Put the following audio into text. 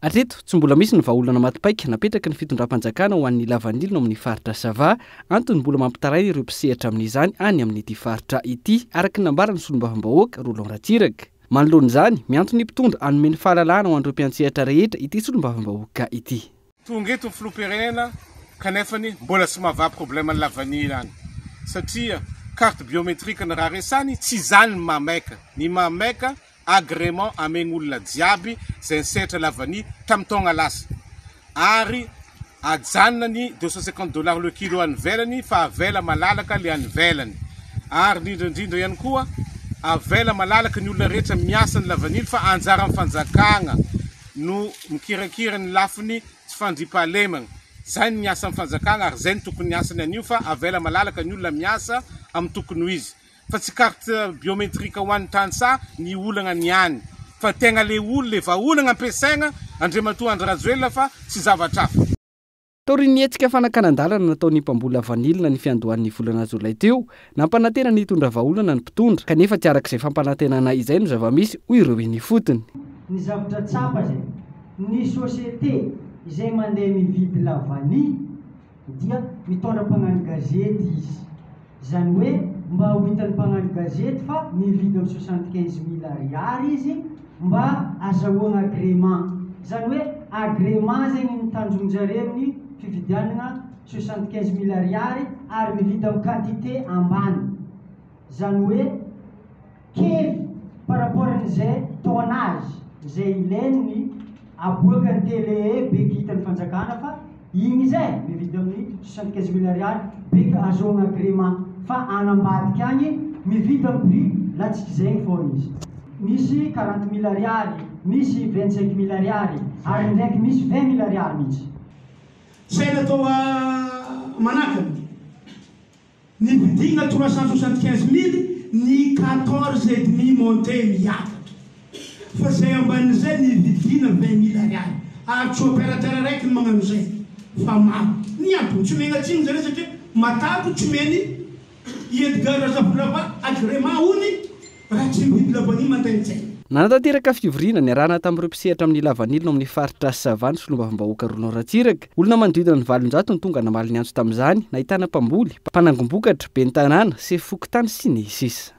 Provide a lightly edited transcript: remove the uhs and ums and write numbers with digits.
Atreto tsy mbola misy ny vahaolana matipaika napetraka ny fitondram-panjakana ho an'ny lavanilona amin'ny faritra Sava, antony mbola mampitaray ireo mpisehatra amin'izany any amin'ity faritra ity, araka ny nambarany solombavambahoaka Roland Ratsiraka. Manoloan'izany, miantony mpitondra hanomeny fahalalahana ho an'ireo mpiantsehatra rehetra ity solombavambahoaka ity. Tonga eto ny filoham-pirenena kanefany mbola tsy mahava problema ny lavanila any satria carte biométrique ny raha resany tsy zany ny mameka agrément amen'olona jiaby zay nisehatra lavani tamin'ny taona lasa ary ajanona ny $250 le kilo any velany fa avela malalaka le any velany ary indrindra ihany koa avela malalaka ny olona rehetra miasa ny lavanily fa anjara amin'ny fanjakana no mikirakira ny lafiny tsy fandripahalemana zay ny miasa amin'ny fanjakana ary zay ny tokony asany an'io fa avela malalaka ny olona miasa amin'ny tokony ho izy fa tsy carte biométrique ho an'ny tansa ny olana ny any fa tegna le vahaolana ampiasaina Andriamatoa Andry Rajoelina fa tsy zavatra hafa. Taorian'ny hetsika fanankanan-dalana nataon'ny mpamboly lavanilona ny fiandohan'ny volana Jolay teo, nampanantena ny hitondra vahaolana ny mpitondra kanefa tsy arak'izay fampanantenana izay no zava-misy hoy ireo eny fotony. Ny zavatra tsapa zay, ny société izay mandeha mividy lavani dia mitondra mpagnano gazety izy. Zany hoe mba ho hitan'ny mpagnano gazety fa mividy amin'ny 75 000 ariary izy mba azahoana agrément. Zany hoe agrément zay ny tanjonjareo amin'ny fividianana 75 000 ariary ary mividy amin'ny quantité ambany. Zany hoe kely par rapport an'izay tonnage zay ilainy aboaka ny télé be hitany fanjakana fa igny zay mividy amin'ny 75 000 ariary be azahoana agrément fa anambadika agny mividy amin'ny prix latsika zay fô izy. Misy 40 000 ariary, misy 25 000 ariary, ary ndraiky misy 20 000 ariary mihitsy. Saina atao manakany nividina 375 000 ny 14,5 monté miakatra fa zay amban'izay nividina 20 000 ariary ary tsy opérateur raiky ny magnano zay fa maro ny ampy tsy mena tsiny zare satria matato tsy meny Edgar Razavalava agrément hony raha tsy mividy lavani mandaintsay. Nanatanteraka fivoriana ny arahana tamin'ireo mpisehatra amin'ny lavanilona amin'ny faritra Sava ny solombavambahoaka Roland Ratsiraka. Olona manodidina ny 700 ny tonga namaly ny antso tamin'izany, nahitana mpamboly, mpanangom-bokatra, ben'ny tanàna, sefokotany sy ny sisa.